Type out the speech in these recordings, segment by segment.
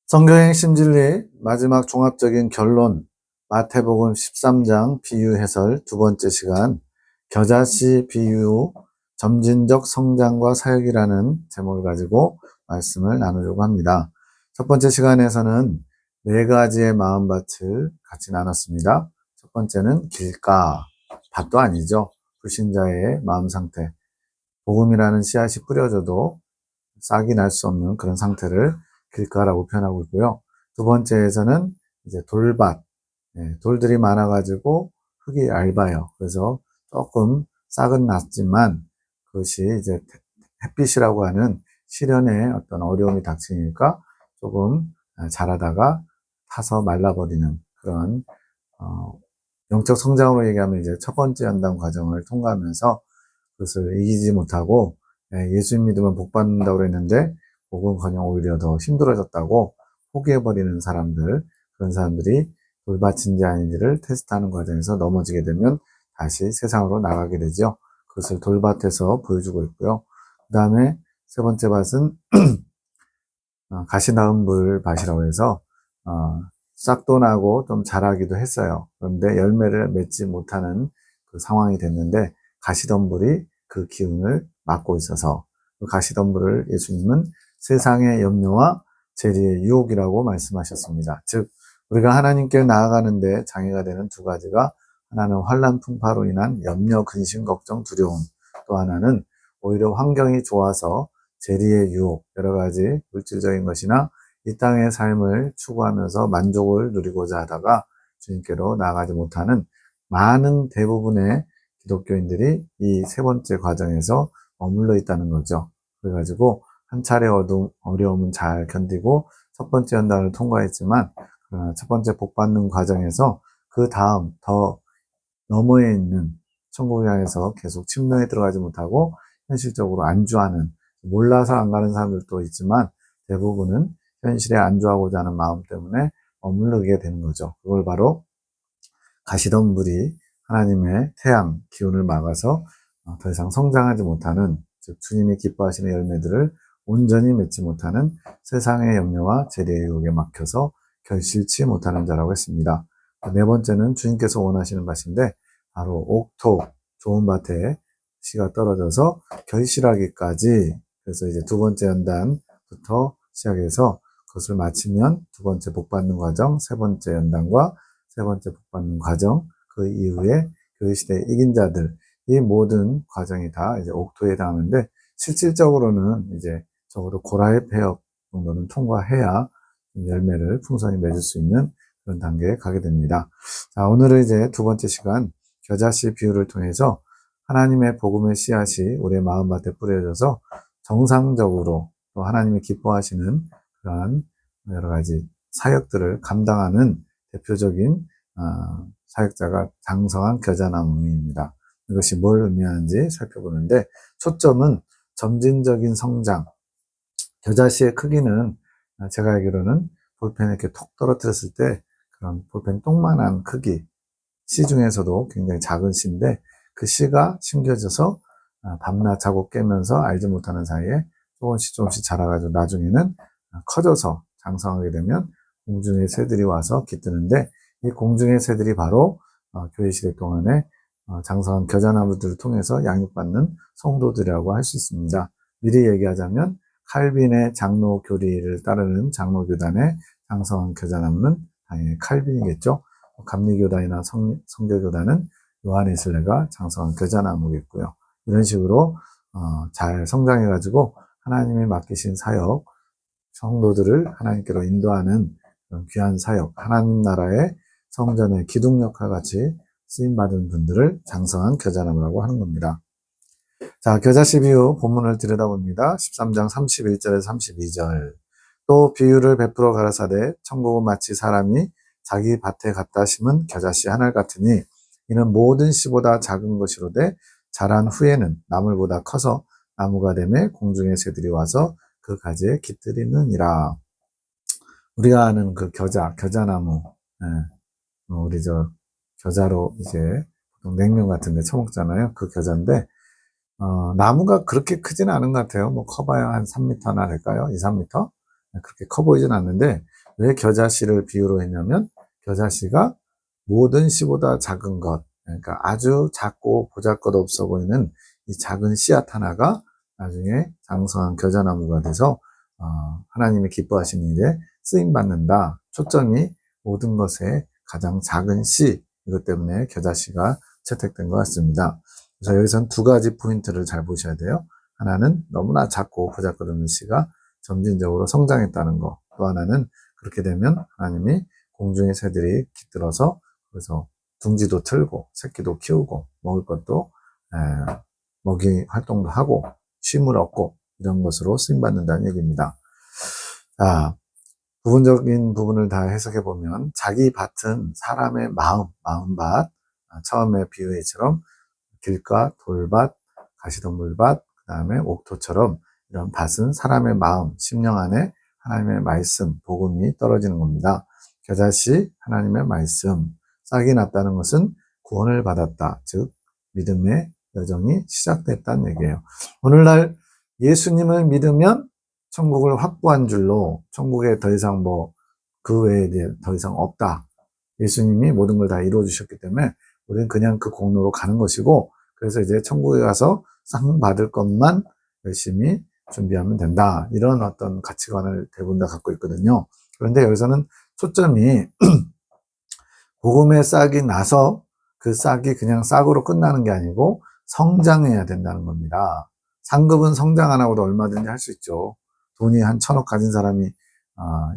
성경의 심진리 마지막 종합적인 결론 마태복음 13장 비유 해설 두 번째 시간 겨자씨 비유 점진적 성장과 사역이라는 제목을 가지고 말씀을 나누려고 합니다. 첫 번째 시간에서는 네 가지의 마음밭을 같이 나눴습니다. 첫 번째는 길가, 밭도 아니죠. 불신자의 마음 상태. 복음이라는 씨앗이 뿌려져도 싹이 날 수 없는 그런 상태를 길가라고 표현하고 있고요. 두 번째에서는 이제 돌밭, 돌들이 많아가지고 흙이 얇아요. 그래서 조금 싹은 났지만 그것이 이제 햇빛이라고 하는 시련의 어떤 어려움이 닥치니까 조금 자라다가 타서 말라버리는 그런 영적 성장으로 얘기하면 이제 첫 번째 연단 과정을 통과하면서 그것을 이기지 못하고 예수 믿으면 복 받는다고 그랬는데 복은커녕 오히려 더 힘들어졌다고 포기해버리는 사람들, 그런 사람들이 돌밭인지 아닌지를 테스트하는 과정에서 넘어지게 되면 다시 세상으로 나가게 되죠. 그것을 돌밭에서 보여주고 있고요. 그 다음에 세 번째 밭은 가시나은물 밭이라고 해서 싹도 나고 좀 자라기도 했어요. 그런데 열매를 맺지 못하는 그 상황이 됐는데 가시덤불이 그 기운을 막고 있어서 그 가시덤불을 예수님은 세상의 염려와 재리의 유혹이라고 말씀하셨습니다. 즉 우리가 하나님께 나아가는데 장애가 되는 두 가지가 하나는 환난 풍파로 인한 염려, 근심, 걱정, 두려움, 또 하나는 오히려 환경이 좋아서 재리의 유혹, 여러 가지 물질적인 것이나 이 땅의 삶을 추구하면서 만족을 누리고자 하다가 주님께로 나아가지 못하는 많은 대부분의 기독교인들이 이 세 번째 과정에서 머물러 있다는 거죠. 그래가지고 한 차례 어려움은 잘 견디고 첫 번째 연단을 통과했지만 첫 번째 복 받는 과정에서 그 다음 더 너머에 있는 천국을 향해서 계속 침노에 들어가지 못하고 현실적으로 안주하는, 몰라서 안 가는 사람들도 있지만 대부분은 현실에 안주하고자 하는 마음 때문에 머무르게 되는 거죠. 그걸 바로 가시던 물이 하나님의 태양, 기운을 막아서 더 이상 성장하지 못하는, 즉 주님이 기뻐하시는 열매들을 온전히 맺지 못하는 세상의 염려와 재리의 유혹에 막혀서 결실치 못하는 자라고 했습니다. 네 번째는 주님께서 원하시는 밭인데 바로 옥토, 좋은 밭에 씨가 떨어져서 결실하기까지, 그래서 이제 두 번째 연단부터 시작해서 그것을 마치면 두 번째 복 받는 과정, 세 번째 연단과 세 번째 복 받는 과정, 그 이후에 그 시대에 이긴 자들, 이 모든 과정이 다 이제 옥토에 해당하는데 실질적으로는 이제 적어도 고라의 폐역 정도는 통과해야 열매를 풍성히 맺을 수 있는 그런 단계에 가게 됩니다. 자, 오늘은 이제 두 번째 시간 겨자씨 비유를 통해서 하나님의 복음의 씨앗이 우리의 마음밭에 뿌려져서 정상적으로 또 하나님이 기뻐하시는 그러한 여러 가지 사역들을 감당하는 대표적인 사역자가 장성한 겨자나무입니다. 이것이 뭘 의미하는지 살펴보는데 초점은 점진적인 성장. 겨자씨의 크기는 제가 알기로는 볼펜에 이렇게 톡 떨어뜨렸을 때 그런 볼펜 똥만한 크기, 씨 중에서도 굉장히 작은 씨인데 그 씨가 심겨져서 밤낮 자고 깨면서 알지 못하는 사이에 조금씩 자라가지고 나중에는 커져서 장성하게 되면 공중의 새들이 와서 깃드는데 이 공중의 새들이 바로 교회 시대 동안에 장성한 겨자나무들을 통해서 양육받는 성도들이라고 할 수 있습니다. 미리 얘기하자면 칼빈의 장로 교리를 따르는 장로교단의 장성한 겨자나무는 당연히 칼빈이겠죠. 감리교단이나 성교교단은 요한웨슬레가 장성한 겨자나무겠고요. 이런 식으로 잘 성장해가지고 하나님이 맡기신 사역, 성도들을 하나님께로 인도하는 그런 귀한 사역, 하나님 나라의 성전의 기둥역과 같이 쓰임받은 분들을 장성한 겨자나무라고 하는 겁니다. 자, 겨자씨 비유 본문을 들여다봅니다. 13장 31절에서 32절. 또 비유를 베풀어 가라사대 천국은 마치 사람이 자기 밭에 갖다 심은 겨자씨 하늘 같으니 이는 모든 씨보다 작은 것이로되 자란 후에는 나물보다 커서 나무가 되매 공중의 새들이 와서 그 가지에 깃들이느니라. 우리가 아는 그 겨자나무, 우리 겨자로 이제 보통 냉면 같은 데 처먹잖아요. 그 겨자인데 나무가 그렇게 크지는 않은 것 같아요. 뭐 커봐야 한 3m나 될까요? 2, 3m? 그렇게 커 보이진 않는데 왜 겨자씨를 비유로 했냐면 겨자씨가 모든 씨보다 작은 것, 그러니까 아주 작고 보잘것없어 보이는 이 작은 씨앗 하나가 나중에 장성한 겨자나무가 돼서 하나님이 기뻐하시는 일에 쓰임받는다. 초점이 모든 것에 가장 작은 씨, 이것 때문에 겨자씨가 채택된 것 같습니다. 그래서 여기서는 두 가지 포인트를 잘 보셔야 돼요. 하나는 너무나 작고 보잘것없는 씨가 점진적으로 성장했다는 거. 또 하나는 그렇게 되면 하나님이 공중의 새들이 깃들어서 그래서 둥지도 틀고 새끼도 키우고 먹을 것도 먹이 활동도 하고 쉼을 얻고 이런 것으로 쓰임받는다는 얘기입니다. 자, 부분적인 부분을 다 해석해 보면 자기 밭은 사람의 마음밭, 처음에 비유회처럼 길가, 돌밭, 가시덤불밭, 그 다음에 옥토처럼 이런 밭은 사람의 마음, 심령 안에 하나님의 말씀, 복음이 떨어지는 겁니다. 겨자씨, 하나님의 말씀, 싹이 났다는 것은 구원을 받았다. 즉 믿음의 여정이 시작됐다는 얘기예요. 오늘날 예수님을 믿으면 천국을 확보한 줄로 천국에 더 이상 그 외에 더 이상 없다. 예수님이 모든 걸 다 이루어 주셨기 때문에 우리는 그냥 그 공로로 가는 것이고 그래서 이제 천국에 가서 상 받을 것만 열심히 준비하면 된다. 이런 어떤 가치관을 대부분 다 갖고 있거든요. 그런데 여기서는 초점이 복음의 싹이 나서 그 싹이 그냥 싹으로 끝나는 게 아니고 성장해야 된다는 겁니다. 상급은 성장 안 하고도 얼마든지 할 수 있죠. 돈이 한 1,000억 가진 사람이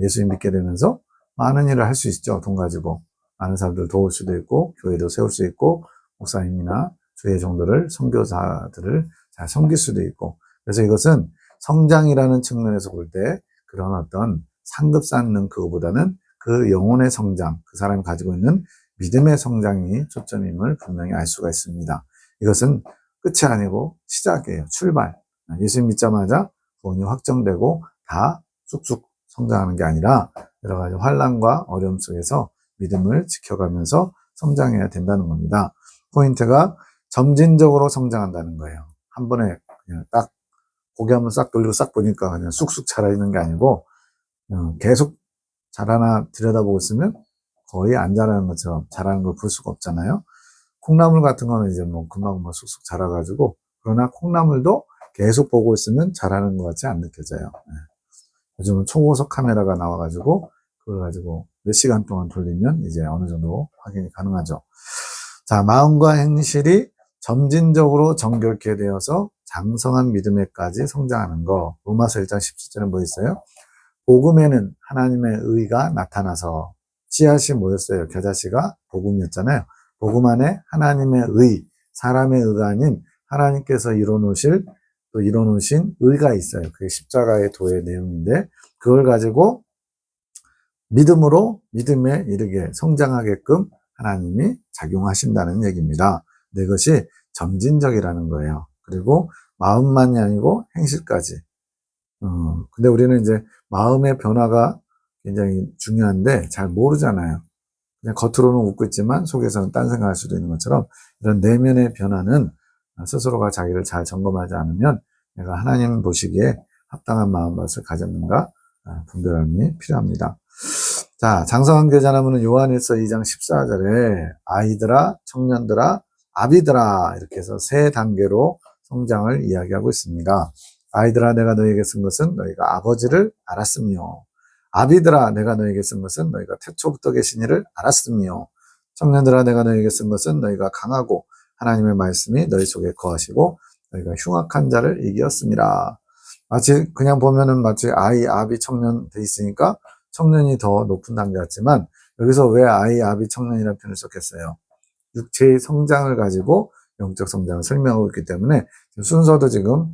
예수님 믿게 되면서 많은 일을 할 수 있죠. 돈 가지고 많은 사람들 도울 수도 있고 교회도 세울 수 있고 목사님이나 주의 종들을 선교사들을 잘 섬길 수도 있고 그래서 이것은 성장이라는 측면에서 볼 때 그런 어떤 상급 쌓는 그거보다는 그 영혼의 성장, 그 사람이 가지고 있는 믿음의 성장이 초점임을 분명히 알 수가 있습니다. 이것은 끝이 아니고 시작이에요. 출발. 예수 믿자마자 구원이 확정되고 다 쑥쑥 성장하는 게 아니라 여러 가지 환난과 어려움 속에서 믿음을 지켜가면서 성장해야 된다는 겁니다. 포인트가 점진적으로 성장한다는 거예요. 한 번에 그냥 딱 고개 한번 싹 돌리고 싹 보니까 그냥 쑥쑥 자라있는 게 아니고 계속 자라나 들여다보고 있으면 거의 안 자라는 것처럼 자라는 걸 볼 수가 없잖아요. 콩나물 같은 거는 이제 금방 쑥쑥 자라가지고 그러나 콩나물도 계속 보고 있으면 자라는 것 같이 안 느껴져요. 요즘은 초고속 카메라가 나와가지고 그걸 가지고 몇 시간 동안 돌리면 이제 어느 정도 확인이 가능하죠. 자, 마음과 행실이 점진적으로 정결케 되어서 장성한 믿음에까지 성장하는 거. 로마서 1장 17절에 뭐 있어요? 복음에는 하나님의 의가 나타나서 씨앗이 뭐였어요? 겨자씨가 복음이었잖아요. 복음 안에 하나님의 의, 사람의 의가 아닌 하나님께서 또 이뤄놓으신 의가 있어요. 그게 십자가의 도의 내용인데 그걸 가지고 믿음으로 믿음에 이르게 성장하게끔 하나님이 작용하신다는 얘기입니다. 근데 이것이 점진적이라는 거예요. 그리고 마음만이 아니고 행실까지. 근데 우리는 이제 마음의 변화가 굉장히 중요한데 잘 모르잖아요. 그냥 겉으로는 웃고 있지만 속에서는 딴 생각할 수도 있는 것처럼 이런 내면의 변화는 스스로가 자기를 잘 점검하지 않으면 내가 하나님 보시기에 합당한 마음밭을 가졌는가 분별함이 필요합니다. 자, 장성한 겨자나무는 요한일서 2장 14절에 아이들아, 청년들아, 아비들아 이렇게 해서 세 단계로 성장을 이야기하고 있습니다. 아이들아 내가 너에게 쓴 것은 너희가 아버지를 알았으며 아비들아 내가 너에게 쓴 것은 너희가 태초부터 계신 이를 알았으며 청년들아 내가 너에게 쓴 것은 너희가 강하고 하나님의 말씀이 너희 속에 거하시고 너희가 흉악한 자를 이기었습니다. 마치 그냥 보면은 마치 아이, 아비, 청년 돼 있으니까 청년이 더 높은 단계 같지만 여기서 왜 아이, 아비, 청년이라는 표현을 썼겠어요? 육체의 성장을 가지고 영적 성장을 설명하고 있기 때문에 순서도 지금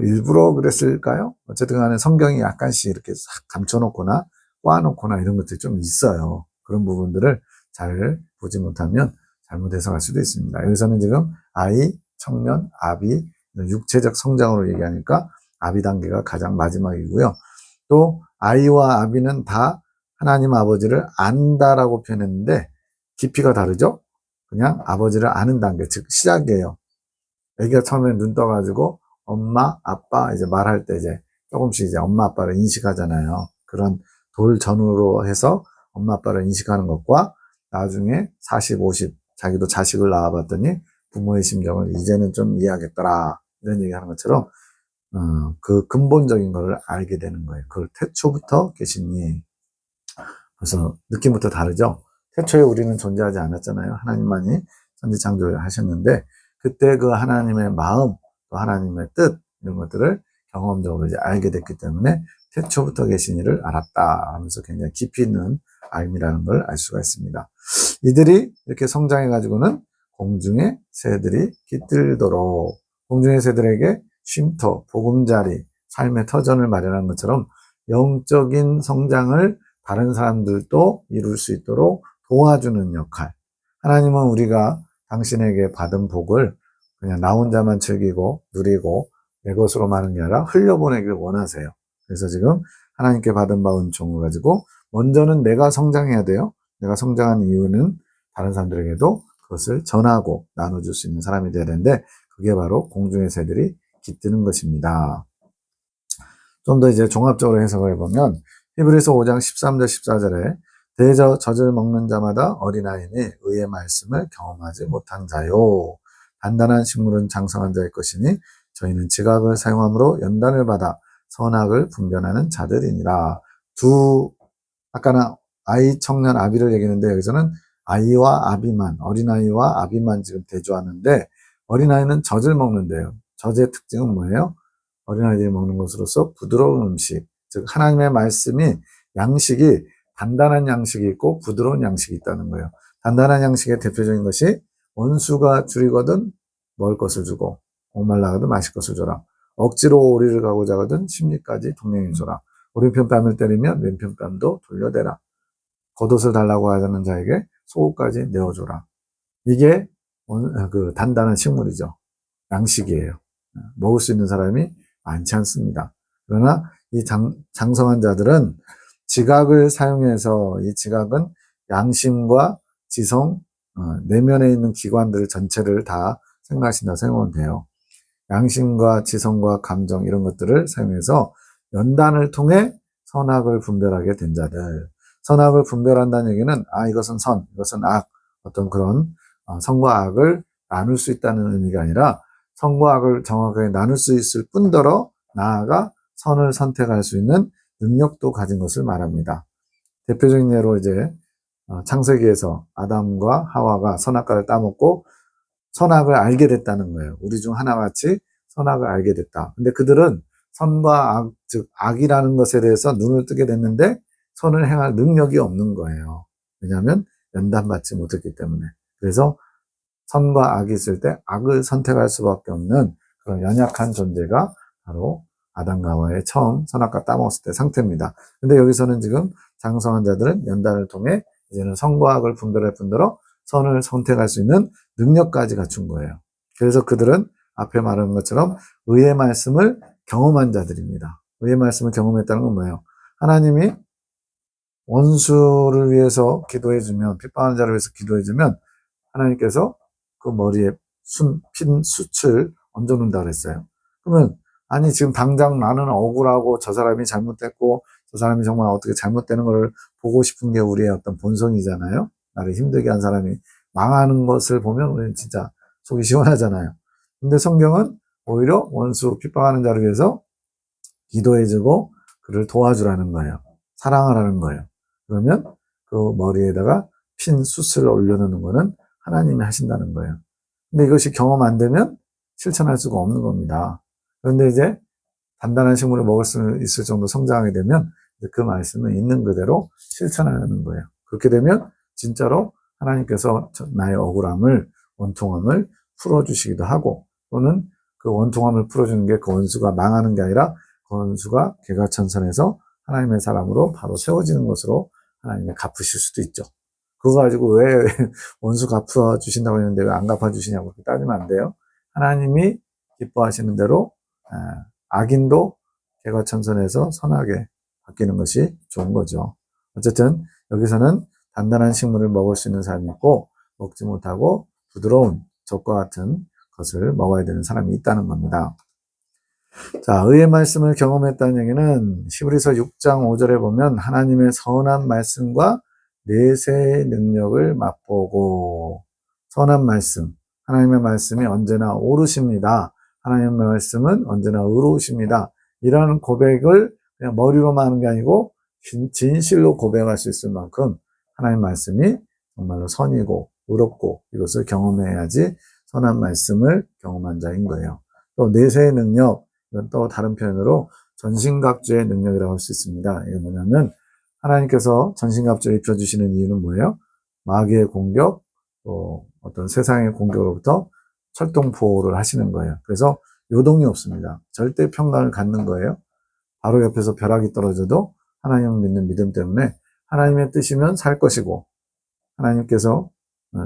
일부러 그랬을까요? 어쨌든 간에 성경이 약간씩 이렇게 싹 감춰놓거나 꽈놓거나 이런 것들이 좀 있어요. 그런 부분들을 잘 보지 못하면 잘못 해석할 수도 있습니다. 여기서는 지금 아이, 청년, 아비, 육체적 성장으로 얘기하니까 아비 단계가 가장 마지막이고요. 또 아이와 아비는 다 하나님 아버지를 안다라고 표현했는데 깊이가 다르죠? 그냥 아버지를 아는 단계, 즉 시작이에요. 애기가 처음에 눈 떠가지고 엄마, 아빠 이제 말할 때 이제 조금씩 이제 엄마 아빠를 인식하잖아요. 그런 돌 전후로 해서 엄마 아빠를 인식하는 것과 나중에 40, 50 자기도 자식을 낳아봤더니 부모의 심정을 이제는 좀 이해하겠더라 이런 얘기하는 것처럼 그 근본적인 것을 알게 되는 거예요. 그걸 태초부터 계시니. 그래서 느낌부터 다르죠. 태초에 우리는 존재하지 않았잖아요. 하나님만이 천지 창조를 하셨는데 그때 그 하나님의 마음, 또 하나님의 뜻 이런 것들을 경험적으로 이제 알게 됐기 때문에 태초부터 계신 이를 알았다 하면서 굉장히 깊이 있는 알미라는 걸 알 수가 있습니다. 이들이 이렇게 성장해 가지고는 공중의 새들이 깃들도록 공중의 새들에게 쉼터, 보금자리, 삶의 터전을 마련한 것처럼 영적인 성장을 다른 사람들도 이룰 수 있도록 도와주는 역할. 하나님은 우리가 당신에게 받은 복을 그냥 나 혼자만 즐기고 누리고 내 것으로 마는 게 아니라 흘려보내길 원하세요. 그래서 지금 하나님께 받은 바 은총을 가지고 먼저는 내가 성장해야 돼요. 내가 성장한 이유는 다른 사람들에게도 그것을 전하고 나눠줄 수 있는 사람이 되어야 되는데 그게 바로 공중의 새들이 깃드는 것입니다. 좀 더 이제 종합적으로 해석을 해보면 히브리서 5장 13절 14절에 대저 젖을 먹는 자마다 어린아이니 의의 말씀을 경험하지 못한 자요. 단단한 식물은 장성한 자의 것이니 저희는 지각을 사용함으로 연단을 받아 선악을 분별하는 자들이니라. 아까는 아이, 청년, 아비를 얘기했는데 여기서는 아이와 아비만, 어린아이와 아비만 지금 대조하는데 어린아이는 젖을 먹는데요. 젖의 특징은 뭐예요? 어린아이들이 먹는 것으로서 부드러운 음식, 즉 하나님의 말씀이 양식이 단단한 양식이 있고 부드러운 양식이 있다는 거예요. 단단한 양식의 대표적인 것이 원수가 줄이거든 먹을 것을 주고 목말라거든 마실 것을 줘라. 억지로 오리를 가고자 하거든 심리까지 동행해 줘라. 오른편 뺨을 때리면 왼편 뺨도 돌려대라. 겉옷을 달라고 하는 자에게 속옷까지 내어줘라. 이게 그 단단한 식물이죠. 양식이에요. 먹을 수 있는 사람이 많지 않습니다. 그러나 이 장성한 자들은 지각을 사용해서 이 지각은 양심과 지성, 내면에 있는 기관들 전체를 다 생각하신다 생각하면 돼요. 양심과 지성과 감정 이런 것들을 사용해서 연단을 통해 선악을 분별하게 된 자들. 선악을 분별한다는 얘기는 이것은 선, 이것은 악, 어떤 그런 선과 악을 나눌 수 있다는 의미가 아니라 선과 악을 정확하게 나눌 수 있을 뿐더러 나아가 선을 선택할 수 있는 능력도 가진 것을 말합니다. 대표적인 예로 이제 창세기에서 아담과 하와가 선악과를 따먹고 선악을 알게 됐다는 거예요. 우리 중 하나같이 선악을 알게 됐다. 근데 그들은 선과 악, 즉 악이라는 것에 대해서 눈을 뜨게 됐는데 선을 행할 능력이 없는 거예요. 왜냐하면 연단받지 못했기 때문에. 그래서 선과 악이 있을 때 악을 선택할 수밖에 없는 그런 연약한 존재가 바로 아담과 하와의 처음 선악과 따먹었을 때 상태입니다. 근데 여기서는 지금 장성한 자들은 연단을 통해 이제는 선과 악을 분별할 뿐더러 선을 선택할 수 있는 능력까지 갖춘 거예요. 그래서 그들은 앞에 말한 것처럼 의의 말씀을 경험한 자들입니다. 의의 말씀을 경험했다는 건 뭐예요? 하나님이 원수를 위해서 기도해주면, 핍박하는 자를 위해서 기도해주면 하나님께서 그 머리에 핀 숯을 얹어놓는다 그랬어요. 그러면 아니 지금 당장 나는 억울하고 저 사람이 잘못됐고 저 사람이 정말 어떻게 잘못되는 걸 보고 싶은 게 우리의 어떤 본성이잖아요. 나를 힘들게 한 사람이 망하는 것을 보면 우리는 진짜 속이 시원하잖아요. 근데 성경은 오히려 원수 핍박하는 자를 위해서 기도해주고 그를 도와주라는 거예요. 사랑하라는 거예요. 그러면 그 머리에다가 핀 숯을 올려놓는 거는 하나님이 하신다는 거예요. 근데 이것이 경험 안 되면 실천할 수가 없는 겁니다. 그런데 이제 단단한 식물을 먹을 수 있을 정도 성장하게 되면 그 말씀을 있는 그대로 실천하는 거예요. 그렇게 되면 진짜로 하나님께서 나의 억울함을, 원통함을 풀어주시기도 하고 또는 그 원통함을 풀어주는 게 그 원수가 망하는 게 아니라 그 원수가 개가천선해서 하나님의 사람으로 바로 세워지는 것으로 하나님이 갚으실 수도 있죠. 그거 가지고 왜 원수 갚아주신다고 했는데 왜 안 갚아주시냐고 그렇게 따지면 안 돼요. 하나님이 기뻐하시는 대로 악인도 개과천선해서 선하게 바뀌는 것이 좋은 거죠. 어쨌든 여기서는 단단한 식물을 먹을 수 있는 사람이 있고 먹지 못하고 부드러운 젖과 같은 것을 먹어야 되는 사람이 있다는 겁니다. 자, 의의 말씀을 경험했다는 얘기는 히브리서 6장 5절에 보면 하나님의 선한 말씀과 내세의 능력을 맛보고, 선한 말씀, 하나님의 말씀이 언제나 옳으십니다. 하나님의 말씀은 언제나 의로우십니다. 이라는 고백을 그냥 머리로만 하는 게 아니고 진실로 고백할 수 있을 만큼 하나님의 말씀이 정말로 선이고 의롭고 이것을 경험해야지 선한 말씀을 경험한 자인 거예요. 또 내세의 능력, 이건 또 다른 표현으로 전신갑주의 능력이라고 할 수 있습니다. 이게 뭐냐면 하나님께서 전신갑주를 입혀주시는 이유는 뭐예요? 마귀의 공격, 또 어떤 세상의 공격으로부터 철동포를 하시는 거예요. 그래서 요동이 없습니다. 절대 평강을 갖는 거예요. 바로 옆에서 벼락이 떨어져도 하나님을 믿는 믿음 때문에 하나님의 뜻이면 살 것이고, 하나님께서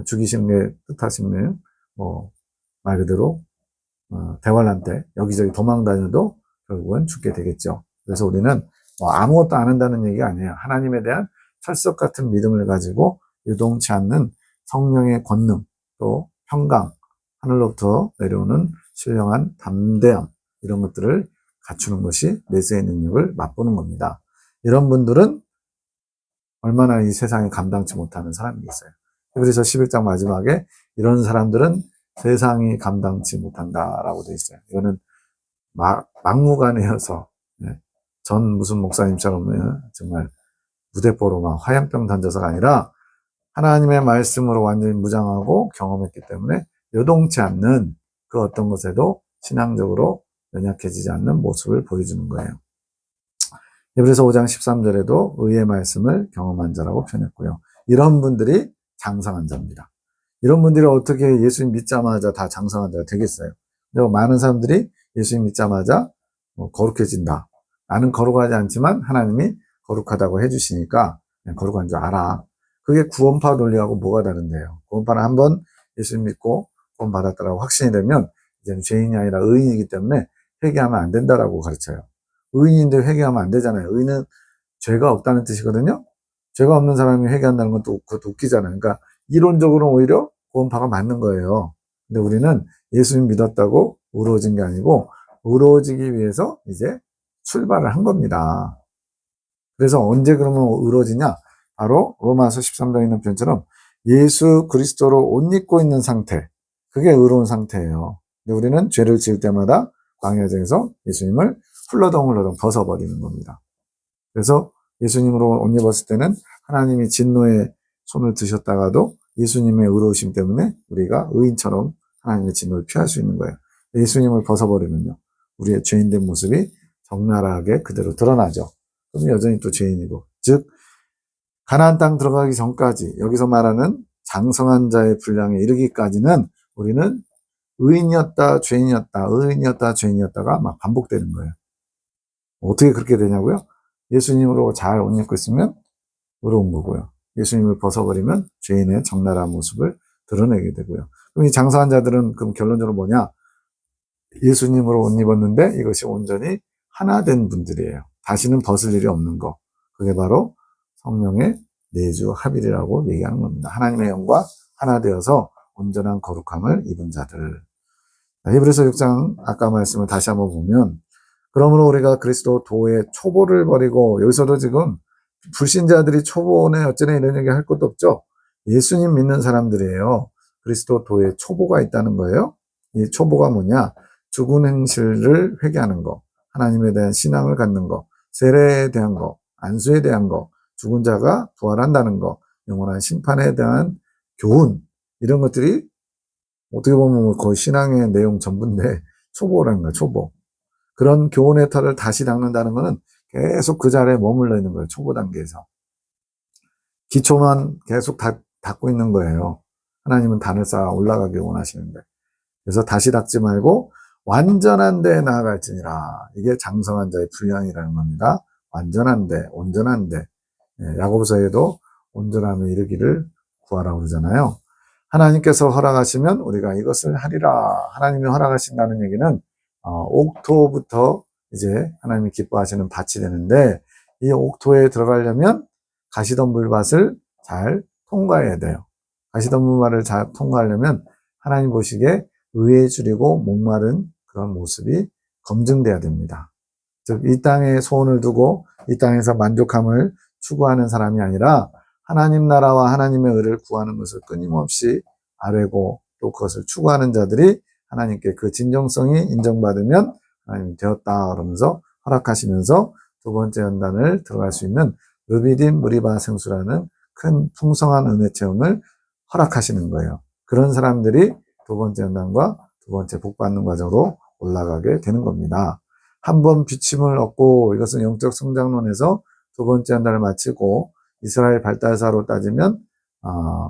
죽이시는 게 뜻하시면 말 그대로 대환란 때 여기저기 도망 다녀도 결국은 죽게 되겠죠. 그래서 우리는 아무것도 안 한다는 얘기가 아니에요. 하나님에 대한 철석 같은 믿음을 가지고 유동치 않는 성령의 권능, 또 평강, 하늘로부터 내려오는 신령한 담대함, 이런 것들을 갖추는 것이 내세의 능력을 맛보는 겁니다. 이런 분들은 얼마나 이 세상에 감당치 못하는 사람이겠어요. 그래서 11장 마지막에 이런 사람들은 세상이 감당치 못한다라고 되어 있어요. 이거는 막무가내여서 전 무슨 목사님처럼 정말 무대포로 막 화염병 던져서가 아니라 하나님의 말씀으로 완전히 무장하고 경험했기 때문에 요동치 않는 그 어떤 것에도 신앙적으로 연약해지지 않는 모습을 보여주는 거예요. 히브리서 5장 13절에도 의의 말씀을 경험한 자라고 표현했고요. 이런 분들이 장성한 자입니다. 이런 분들이 어떻게 예수님 믿자마자 다 장성한 자가 되겠어요? 근데 많은 사람들이 예수님 믿자마자 거룩해진다. 나는 거룩하지 않지만 하나님이 거룩하다고 해주시니까 그냥 거룩한 줄 알아. 그게 구원파 논리하고 뭐가 다른데요? 구원파는 한번 예수님 믿고 구원 받았다라고 확신이 되면 이제는 죄인이 아니라 의인이기 때문에 회개하면 안 된다라고 가르쳐요. 의인인데 회개하면 안 되잖아요. 의인은 죄가 없다는 뜻이거든요. 죄가 없는 사람이 회개한다는 건 또 그것도 웃기잖아요. 그러니까 이론적으로는 오히려 구원파가 맞는 거예요. 근데 우리는 예수님 믿었다고 의로워진 게 아니고 의로워지기 위해서 이제 출발을 한 겁니다. 그래서 언제 그러면 의로워지냐? 바로 로마서 13장에 있는 표현처럼 예수 그리스도로 옷 입고 있는 상태. 그게 의로운 상태예요. 근데 우리는 죄를 지을 때마다 광야에서 예수님을 훌러덩 벗어버리는 겁니다. 그래서 예수님으로 옷 입었을 때는 하나님이 진노의 손을 드셨다가도 예수님의 의로우심 때문에 우리가 의인처럼 하나님의 진노를 피할 수 있는 거예요. 예수님을 벗어버리면요, 우리의 죄인된 모습이 적나라하게 그대로 드러나죠. 그럼 여전히 또 죄인이고, 즉 가나안 땅 들어가기 전까지, 여기서 말하는 장성한 자의 분량에 이르기까지는 우리는 의인이었다 죄인이었다 의인이었다 죄인이었다가 막 반복되는 거예요. 어떻게 그렇게 되냐고요? 예수님으로 잘 옷 입고 있으면 의로운 거고요. 예수님을 벗어버리면 죄인의 적나라한 모습을 드러내게 되고요. 그럼 이 장성한 자들은 그럼 결론적으로 뭐냐? 예수님으로 옷 입었는데 이것이 온전히 하나 된 분들이에요. 다시는 벗을 일이 없는 거. 그게 바로 성령의 내주 합일이라고 얘기하는 겁니다. 하나님의 영과 하나 되어서 온전한 거룩함을 입은 자들. 히브리서 6장 아까 말씀을 다시 한번 보면, 그러므로 우리가 그리스도 도의 초보를 버리고, 여기서도 지금 불신자들이 초보네 어쩌네 이런 얘기 할 것도 없죠. 예수님 믿는 사람들이에요. 그리스도 도의 초보가 있다는 거예요. 이 초보가 뭐냐? 죽은 행실을 회개하는 거, 하나님에 대한 신앙을 갖는 거, 세례에 대한 거, 안수에 대한 거, 죽은 자가 부활한다는 거, 영원한 심판에 대한 교훈, 이런 것들이 어떻게 보면 거의 신앙의 내용 전부인데 초보라는 거예요. 초보. 그런 교훈의 털을 다시 닦는다는 것은 계속 그 자리에 머물러 있는 거예요. 초보 단계에서. 기초만 계속 닦고 있는 거예요. 하나님은 단을 쌓아 올라가길 원하시는데. 그래서 다시 닦지 말고 완전한 데에 나아갈지니라. 이게 장성한 자의 분량이라는 겁니다. 완전한 데, 온전한 데. 야고보서에도 온전함에 이르기를 구하라고 그러잖아요. 하나님께서 허락하시면 우리가 이것을 하리라. 하나님이 허락하신다는 얘기는 옥토부터 이제 하나님이 기뻐하시는 밭이 되는데, 이 옥토에 들어가려면 가시덤불밭을 잘 통과해야 돼요. 가시덤불밭을 잘 통과하려면 하나님 보시기에 의에 줄이고 목마른 그런 모습이 검증돼야 됩니다. 즉, 이 땅에 소원을 두고 이 땅에서 만족함을 추구하는 사람이 아니라 하나님 나라와 하나님의 의를 구하는 것을 끊임없이 아뢰고 또 그것을 추구하는 자들이 하나님께 그 진정성이 인정받으면 하나님이 되었다 그러면서 허락하시면서 두 번째 연단을 들어갈 수 있는 르비딤 무리바 생수라는 큰 풍성한 은혜 체험을 허락하시는 거예요. 그런 사람들이 두 번째 연단과 두 번째 복받는 과정으로 올라가게 되는 겁니다. 한 번 비침을 얻고, 이것은 영적 성장론에서 두 번째 연단을 마치고 이스라엘 발달사로 따지면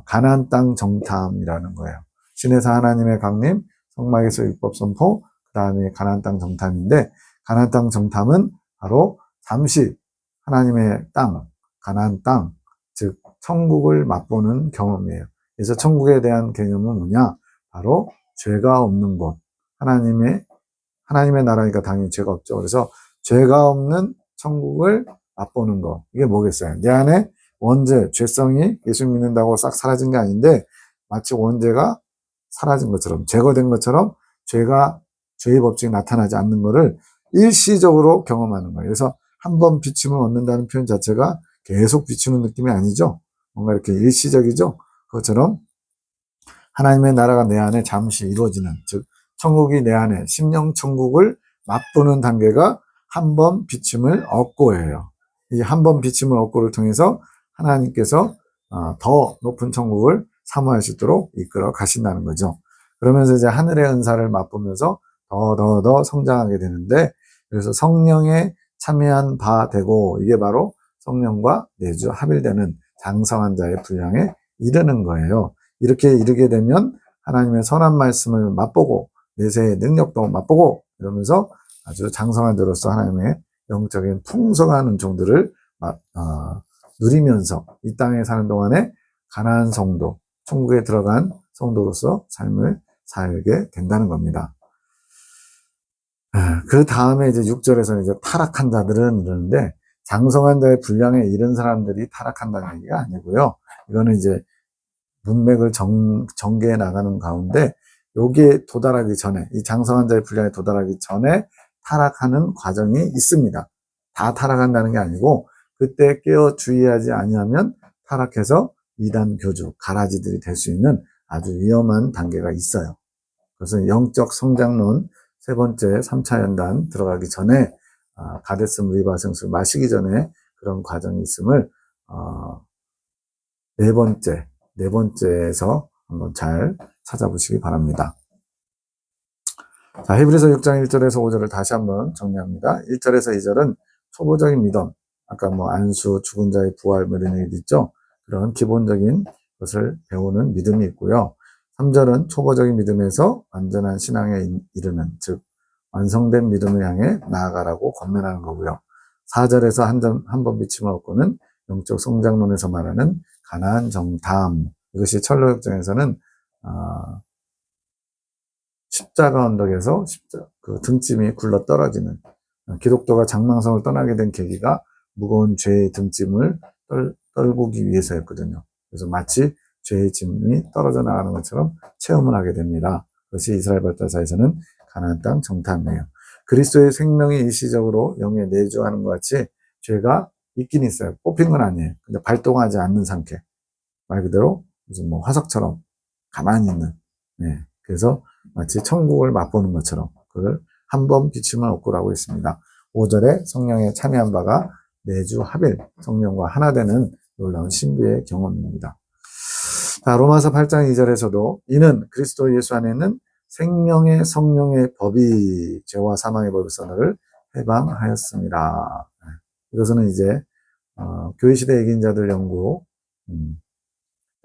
가나안 땅 정탐이라는 거예요. 신에서 하나님의 강림, 성막에서 율법 선포, 그 다음에 가나안 땅 정탐인데, 가나안 땅 정탐은 바로 잠시 하나님의 땅, 가나안 땅, 즉 천국을 맛보는 경험이에요. 그래서 천국에 대한 개념은 뭐냐? 바로 죄가 없는 곳, 하나님의 나라니까 당연히 죄가 없죠. 그래서 죄가 없는 천국을 맛보는 거. 이게 뭐겠어요? 내 안에 원죄, 죄성이 예수 믿는다고 싹 사라진 게 아닌데, 마치 원죄가 사라진 것처럼, 제거된 것처럼 죄의 법칙이 나타나지 않는 것을 일시적으로 경험하는 거예요. 그래서 한 번 비침을 얻는다는 표현 자체가 계속 비추는 느낌이 아니죠. 뭔가 이렇게 일시적이죠. 그것처럼 하나님의 나라가 내 안에 잠시 이루어지는, 즉 천국이 내 안에 심령 천국을 맛보는 단계가 한 번 비침을 얻고예요. 이 한 번 비침을 얻고를 통해서 하나님께서 더 높은 천국을 사모할 수 있도록 이끌어 가신다는 거죠. 그러면서 이제 하늘의 은사를 맛보면서 더 성장하게 되는데, 그래서 성령에 참여한 바 되고, 이게 바로 성령과 내주 합일되는 장성한 자의 분량에 이르는 거예요. 이렇게 이르게 되면 하나님의 선한 말씀을 맛보고 내세의 능력도 맛보고 이러면서 아주 장성한 자로서 하나님의 영적인 풍성한 은총들을 누리면서 이 땅에 사는 동안에 가나안 성도, 천국에 들어간 성도로서 삶을 살게 된다는 겁니다. 그 다음에 이제 6절에서는 이제 타락한 자들은 이러는데, 장성한 자의 분량에 이른 사람들이 타락한다는 얘기가 아니고요. 이거는 이제 문맥을 전개해 나가는 가운데, 여기에 도달하기 전에, 이 장성한 자의 분량에 도달하기 전에 타락하는 과정이 있습니다. 다 타락한다는 게 아니고, 그때 깨어 주의하지 아니하면 타락해서 이단 교주, 가라지들이 될 수 있는 아주 위험한 단계가 있어요. 그래서 영적 성장론 세 번째 3차 연단 들어가기 전에 가데스 무리바 생수를 마시기 전에 그런 과정이 있음을 네 번째에서 한번 잘 찾아보시기 바랍니다. 자, 히브리서 6장 1절에서 5절을 다시 한번 정리합니다. 1절에서 2절은 초보적인 믿음, 아까 안수, 죽은 자의 부활 이런 얘기도 있죠. 그런 기본적인 것을 배우는 믿음이 있고요. 3절은 초보적인 믿음에서 완전한 신앙에 이르는, 즉 완성된 믿음을 향해 나아가라고 권면하는 거고요. 4절에서 한 번 비침을 얻고는 영적 성장론에서 말하는 가나안 정탐, 이것이 철로역정에서는 십자가 언덕에서 그 등짐이 굴러 떨어지는, 기독교가 장망성을 떠나게 된 계기가 무거운 죄의 등짐을 떨구기 위해서였거든요. 그래서 마치 죄의 짐이 떨어져 나가는 것처럼 체험을 하게 됩니다. 그것이 이스라엘 발달사에서는 가나안 땅 정탐이에요. 그리스도의 생명이 일시적으로 영에 내주하는 것 같이 죄가 있긴 있어요. 뽑힌 건 아니에요. 근데 발동하지 않는 상태. 말 그대로 무슨 화석처럼 가만히 있는. 네. 그래서 마치 천국을 맛보는 것처럼 그걸 한 번 비침을 얻고라고 했습니다. 5절에 성령에 참여한 바가 내주 합일, 성령과 하나 되는 놀라운 신비의 경험입니다. 자, 로마서 8장 2절에서도 이는 그리스도 예수 안에 있는 생명의 성령의 법이 죄와 사망의 법에서를 해방하였습니다. 이것은 이제 교회시대 얘기인자들 연구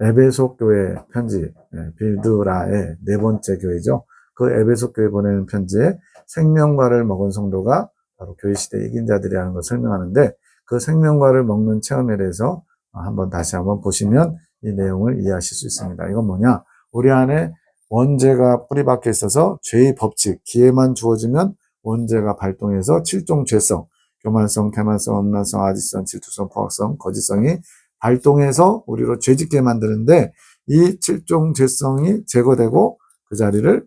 에베소 교회 편지, 빌드라의 네 번째 교회죠. 그 에베소 교회 보내는 편지에 생명과를 먹은 성도가 바로 교회시대 이긴자들이라는 걸 설명하는데, 그 생명과를 먹는 체험에 대해서 다시 한번 보시면 이 내용을 이해하실 수 있습니다. 이건 뭐냐? 우리 안에 원죄가 뿌리박혀 있어서 죄의 법칙, 기회만 주어지면 원죄가 발동해서 7종 죄성, 교만성, 태만성, 음란성, 아지성, 질투성, 포악성, 거짓성이 발동해서 우리로 죄짓게 만드는데, 이 7종 죄성이 제거되고 그 자리를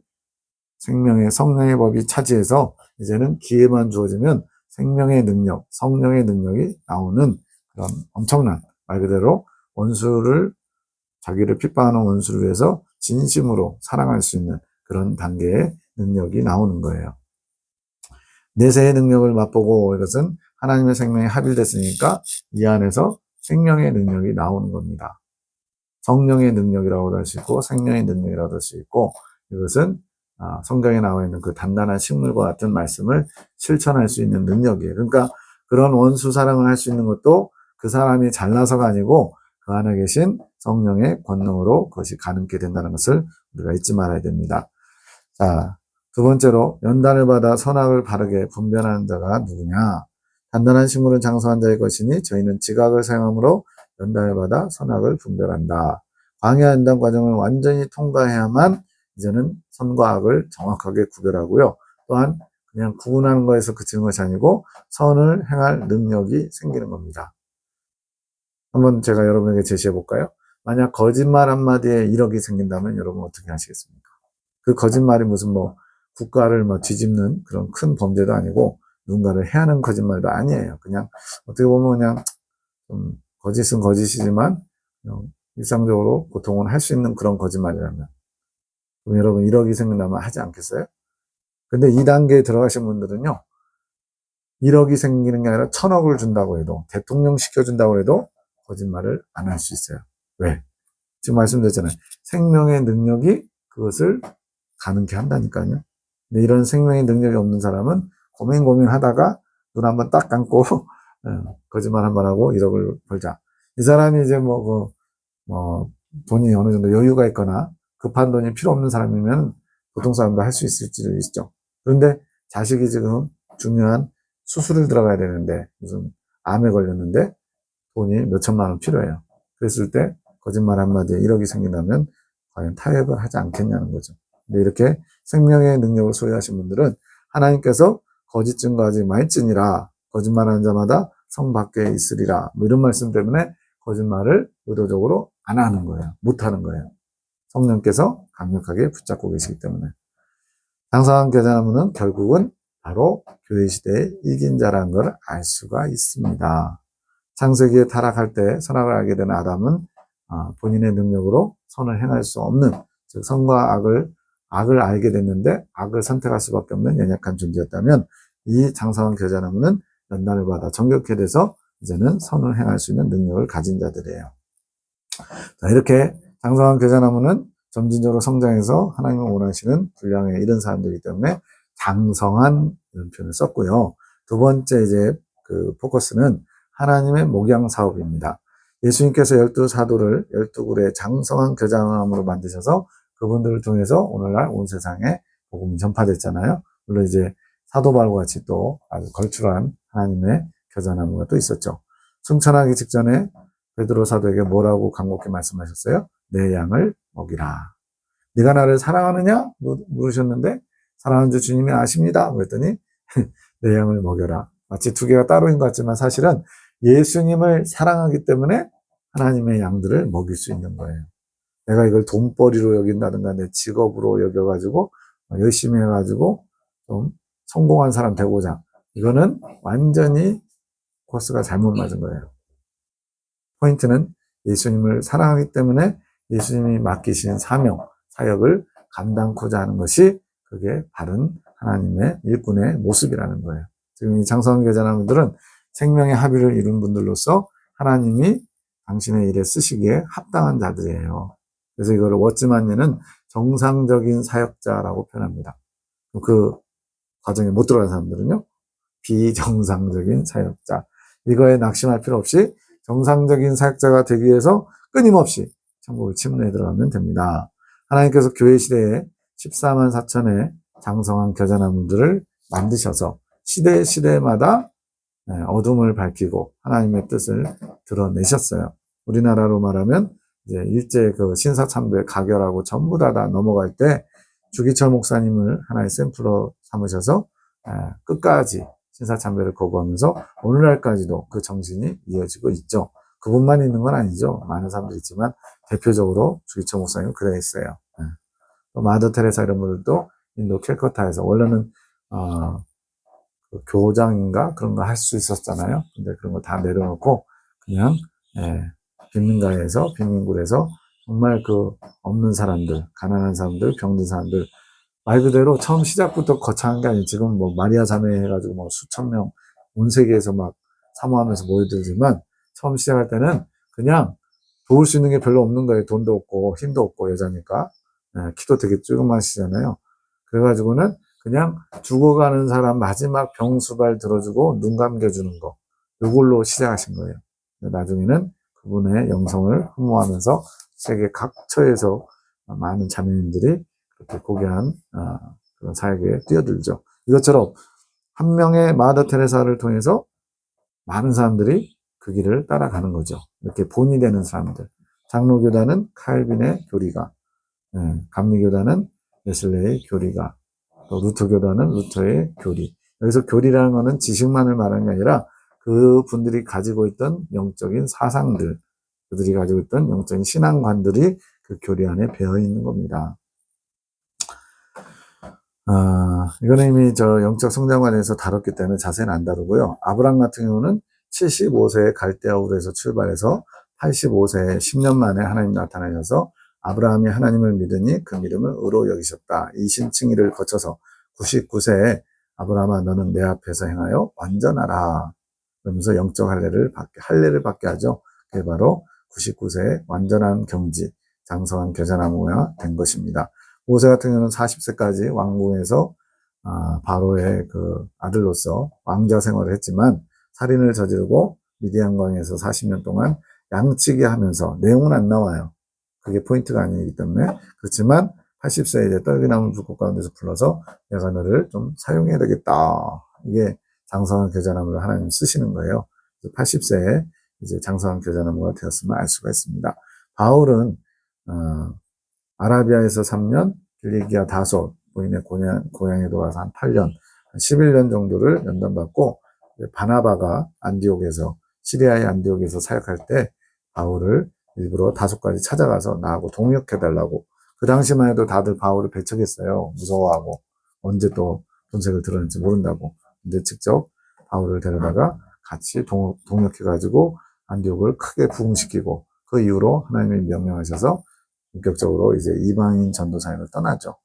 생명의 성령의 법이 차지해서 이제는 기회만 주어지면 생명의 능력, 성령의 능력이 나오는 그런 엄청난, 말 그대로 원수를, 자기를 핍박하는 원수를 위해서 진심으로 사랑할 수 있는 그런 단계의 능력이 나오는 거예요. 내세의 능력을 맛보고, 이것은 하나님의 생명이 합일됐으니까 이 안에서 생명의 능력이 나오는 겁니다. 성령의 능력이라고도 할 수 있고 생명의 능력이라고도 할 수 있고, 이것은 성경에 나와 있는 그 단단한 식물과 같은 말씀을 실천할 수 있는 능력이에요. 그러니까 그런 원수 사랑을 할 수 있는 것도 그 사람이 잘나서가 아니고 그 안에 계신 성령의 권능으로 그것이 가능케 된다는 것을 우리가 잊지 말아야 됩니다. 자, 두 번째로 연단을 받아 선악을 바르게 분별하는 자가 누구냐? 단단한 식물은 장성한 자의 것이니 저희는 지각을 사용함으로 연단을 받아 선악을 분별한다. 광야 연단 과정을 완전히 통과해야만 이제는 선과 악을 정확하게 구별하고요. 또한 그냥 구분하는 것에서 그치는 것이 아니고 선을 행할 능력이 생기는 겁니다. 한번 제가 여러분에게 제시해 볼까요? 만약 거짓말 한마디에 1억이 생긴다면 여러분 어떻게 하시겠습니까? 그 거짓말이 무슨 국가를 뒤집는 그런 큰 범죄도 아니고 누군가를 해하는 거짓말도 아니에요. 그냥 어떻게 보면 그냥 좀 거짓은 거짓이지만 일상적으로 보통은 할 수 있는 그런 거짓말이라면, 그럼 여러분 1억이 생긴다면 하지 않겠어요? 근데 2단계에 들어가신 분들은요, 1억이 생기는 게 아니라 1000억을 준다고 해도, 대통령 시켜준다고 해도 거짓말을 안 할 수 있어요. 왜? 지금 말씀드렸잖아요. 생명의 능력이 그것을 가능케 한다니까요. 근데 이런 생명의 능력이 없는 사람은 고민하다가 눈 한번 딱 감고 거짓말 한번 하고 1억을 벌자. 이 사람이 이제 돈이 어느 정도 여유가 있거나 급한 돈이 필요 없는 사람이면 보통 사람도 할 수 있을지도 있죠. 그런데 자식이 지금 중요한 수술을 들어가야 되는데 무슨 암에 걸렸는데 돈이 몇 천만 원 필요해요. 그랬을 때 거짓말 한마디에 1억이 생긴다면 과연 타협을 하지 않겠냐는 거죠. 근데 이렇게 생명의 능력을 소유하신 분들은 하나님께서 거짓 증거하지 말지니라, 거짓말하는 자마다 성 밖에 있으리라, 이런 말씀 때문에 거짓말을 의도적으로 안 하는 거예요. 못 하는 거예요. 성령께서 강력하게 붙잡고 계시기 때문에. 장성한 겨자나무는 결국은 바로 교회 시대에 이긴 자라는 걸 알 수가 있습니다. 창세기에 타락할 때 선악을 알게 된 아담은 본인의 능력으로 선을 행할 수 없는, 즉 선과 악을 알게 됐는데 악을 선택할 수밖에 없는 연약한 존재였다면, 이 장성한 겨자나무는 연단을 받아 정결케 돼서 이제는 선을 행할 수 있는 능력을 가진 자들이에요. 자, 이렇게 장성한 겨자나무는 점진적으로 성장해서 하나님을 원하시는 분량에 이른 사람들이기 때문에 장성한 이런 표현을 썼고요. 두 번째 이제 그 포커스는 하나님의 목양 사업입니다. 예수님께서 12사도를 12그루의 장성한 겨자나무로 만드셔서 그분들을 통해서 오늘날 온 세상에 복음이 전파됐잖아요. 물론 이제 사도 바울과 같이 또 아주 걸출한 하나님의 겨자나무가 또 있었죠. 승천하기 직전에 베드로 사도에게 뭐라고 간곡히 말씀하셨어요? 내 양을 먹이라. 네가 나를 사랑하느냐? 물으셨는데 사랑하는 주 주님이 아십니다. 그랬더니 내 양을 먹여라. 마치 두 개가 따로인 것 같지만 사실은 예수님을 사랑하기 때문에 하나님의 양들을 먹일 수 있는 거예요. 내가 이걸 돈벌이로 여긴다든가 내 직업으로 여겨가지고 열심히 해가지고 좀 성공한 사람 되고자, 이거는 완전히 코스가 잘못 맞은 거예요. 포인트는 예수님을 사랑하기 때문에 예수님이 맡기신 사명, 사역을 감당코자 하는 것이 그게 바른 하나님의 일꾼의 모습이라는 거예요. 지금 이 장성한 겨자나무들은 생명의 합의를 이룬 분들로서 하나님이 당신의 일에 쓰시기에 합당한 자들이에요. 그래서 이거를 워치만니는 정상적인 사역자라고 표현합니다. 그 과정에 못 들어간 사람들은요, 비정상적인 사역자. 이거에 낙심할 필요 없이 정상적인 사역자가 되기 위해서 끊임없이 천국을 침례에 들어가면 됩니다. 하나님께서 교회 시대에 14만 4천의 장성한 겨자나무들을 만드셔서 시대마다 어둠을 밝히고 하나님의 뜻을 드러내셨어요. 우리나라로 말하면 이제 일제 그 신사참배 가결하고 전부 다 넘어갈 때 주기철 목사님을 하나의 샘플로 삼으셔서 끝까지 신사참배를 거부하면서 오늘날까지도 그 정신이 이어지고 있죠. 그분만 있는 건 아니죠. 많은 사람들이 있지만 대표적으로 주기철 목사님은 그래 있어요. 또 마더 테레사 이런 분들도 인도 캘커타에서 원래는 교장인가 그런 거 할 수 있었잖아요. 근데 그런 거 다 내려놓고 그냥 빈민가에서 빈민굴에서 정말 그 없는 사람들, 가난한 사람들, 병든 사람들 말 그대로 처음 시작부터 거창한 게 아니고 지금 뭐 마리아 자매 해가지고 뭐 수천 명 온 세계에서 막 사모하면서 모여들지만 처음 시작할 때는 그냥 도울 수 있는 게 별로 없는 거예요. 돈도 없고 힘도 없고 여자니까 키도 되게 조그마시잖아요. 그래가지고는 그냥 죽어가는 사람 마지막 병수발 들어주고 눈 감겨주는 거 이걸로 시작하신 거예요. 나중에는 그분의 영성을 흠모하면서 세계 각처에서 많은 자매님들이 그렇게 고귀한 그런 사역에 뛰어들죠. 이것처럼 한 명의 마더 테레사를 통해서 많은 사람들이 그 길을 따라가는 거죠. 이렇게 본이 되는 사람들. 장로교단은 칼빈의 교리가, 감리교단은 웨슬레의 교리가, 또 루터교단은 루터의 교리. 여기서 교리라는 것은 지식만을 말하는 게 아니라 그 분들이 가지고 있던 영적인 사상들, 그들이 가지고 있던 영적인 신앙관들이 그 교리 안에 배어 있는 겁니다. 이거는 이미 저 영적 성장관에서 다뤘기 때문에 자세히는 안 다루고요. 아브람 같은 경우는 75세에 갈대아우르에서 출발해서 85세에 10년 만에 하나님 나타나셔서 아브라함이 하나님을 믿으니 그 믿음을 의로 여기셨다. 이 신칭의를 거쳐서 99세에 아브라함아 너는 내 앞에서 행하여 완전하라. 그러면서 영적 할례를 받게 하죠. 그게 바로 99세에 완전한 경지, 장성한 겨자나무가 된 것입니다. 모세 같은 경우는 40세까지 왕궁에서 바로의 그 아들로서 왕자 생활을 했지만 살인을 저지르고 미디안강에서 40년 동안 양치기 하면서 내용은 안 나와요. 그게 포인트가 아니기 때문에 그렇지만 80세에 이제 떨기나무 불꽃 가운데서 불러서 내가 너를 좀 사용해야 되겠다. 이게 장성한 겨자나무를 하나님 쓰시는 거예요. 80세에 이제 장성한 겨자나무가 되었음을 알 수가 있습니다. 바울은 아라비아에서 3년, 길리기아 다소, 본인의 고향에 돌아서 한 8년, 한 11년 정도를 연단받고 바나바가 안디옥에서 시리아의 안디옥에서 사역할 때 바울을 일부러 다소까지 찾아가서 나하고 동역해달라고. 그 당시만 해도 다들 바울을 배척했어요. 무서워하고 언제 또 본색을 드러낼지 모른다고. 근데 직접 바울을 데려다가 같이 동역해가지고 안디옥을 크게 부흥시키고 그 이후로 하나님이 명령하셔서 본격적으로 이제 이방인 전도 사역을 떠나죠.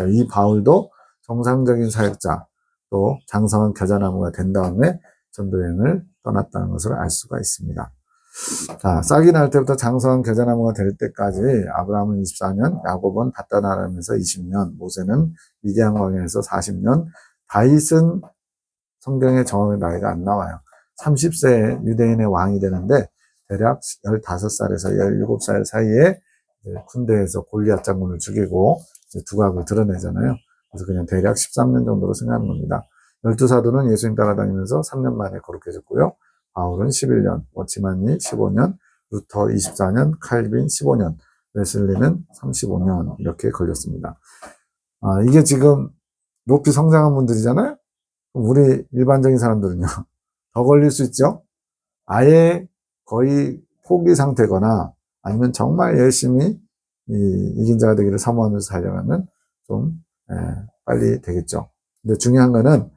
이 바울도 정상적인 사역자 또 장성한 겨자나무가 된 다음에 전도여행을 떠났다는 것을 알 수가 있습니다. 자, 싹이 날 때부터 장성한 겨자나무가 될 때까지 아브라함은 24년, 야곱은 밧단아람에서 20년, 모세는 미디안 광야에서 40년, 다윗은 성경에 정확히 나이가 안 나와요. 30세에 유대인의 왕이 되는데 대략 15살에서 17살 사이에 군대에서 골리앗 장군을 죽이고 두각을 드러내잖아요. 그래서 그냥 대략 13년 정도로 생각하는 겁니다. 12사도는 예수님 따라다니면서 3년 만에 거룩해졌고요. 바울은 11년, 워치만이 15년, 루터 24년, 칼빈 15년, 웨슬리는 35년 이렇게 걸렸습니다. 이게 지금 높이 성장한 분들이잖아요. 우리 일반적인 사람들은요. 더 걸릴 수 있죠. 아예 거의 포기 상태거나 아니면 정말 열심히 이긴 자가 되기를 사모하면서 달려가면 좀 빨리 되겠죠. 근데 중요한 거는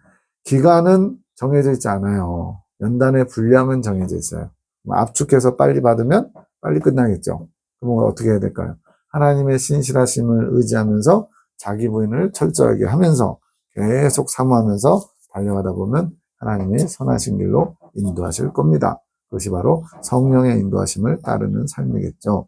기간은 정해져 있지 않아요. 연단의 분량은 정해져 있어요. 압축해서 빨리 받으면 빨리 끝나겠죠. 그럼 어떻게 해야 될까요? 하나님의 신실하심을 의지하면서 자기 부인을 철저하게 하면서 계속 사모하면서 달려가다 보면 하나님이 선하신 길로 인도하실 겁니다. 그것이 바로 성령의 인도하심을 따르는 삶이겠죠.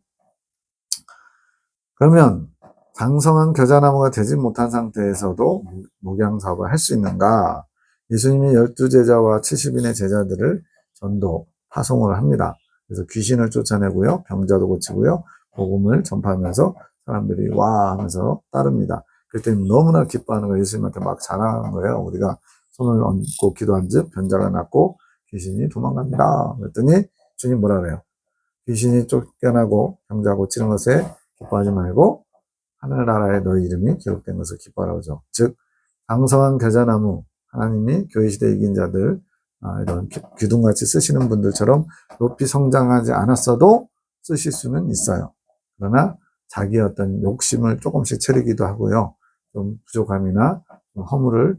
그러면 장성한 겨자나무가 되지 못한 상태에서도 목양사업을 할 수 있는가? 예수님이 12제자와 70인의 제자들을 전도, 파송을 합니다. 그래서 귀신을 쫓아내고요. 병자도 고치고요. 복음을 전파하면서 사람들이 와 하면서 따릅니다. 그때 너무나 기뻐하는 거예요. 예수님한테 막 자랑하는 거예요. 우리가 손을 얹고 기도한 즉 변자가 낫고 귀신이 도망갑니다. 그랬더니 주님 뭐라 그래요? 귀신이 쫓겨나고 병자 고치는 것에 기뻐하지 말고 하늘나라에 너희 이름이 기록된 것을 기뻐하라고 하죠. 즉 장성한 겨자나무, 하나님이 교회시대 이긴 자들 이런 귀둥같이 쓰시는 분들처럼 높이 성장하지 않았어도 쓰실 수는 있어요. 그러나 자기의 어떤 욕심을 조금씩 채리기도 하고요. 좀 부족함이나 좀 허물을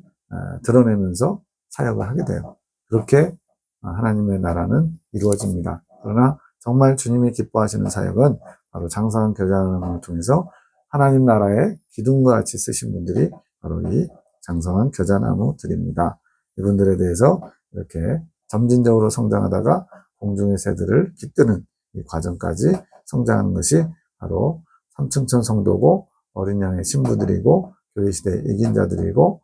드러내면서 사역을 하게 돼요. 그렇게 하나님의 나라는 이루어집니다. 그러나 정말 주님이 기뻐하시는 사역은 바로 장성한 겨자나무를 통해서 하나님 나라의 기둥과 같이 쓰신 분들이 바로 이 장성한 겨자나무들입니다. 이분들에 대해서 이렇게 점진적으로 성장하다가 공중의 새들을 깃드는 이 과정까지 성장하는 것이 바로 삼층천 성도고 어린 양의 신부들이고 교회 시대의 이긴 자들이고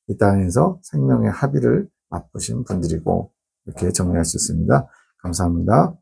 이 땅에서 생명의 합의를 맛보신 분들이고 이렇게 정리할 수 있습니다. 감사합니다.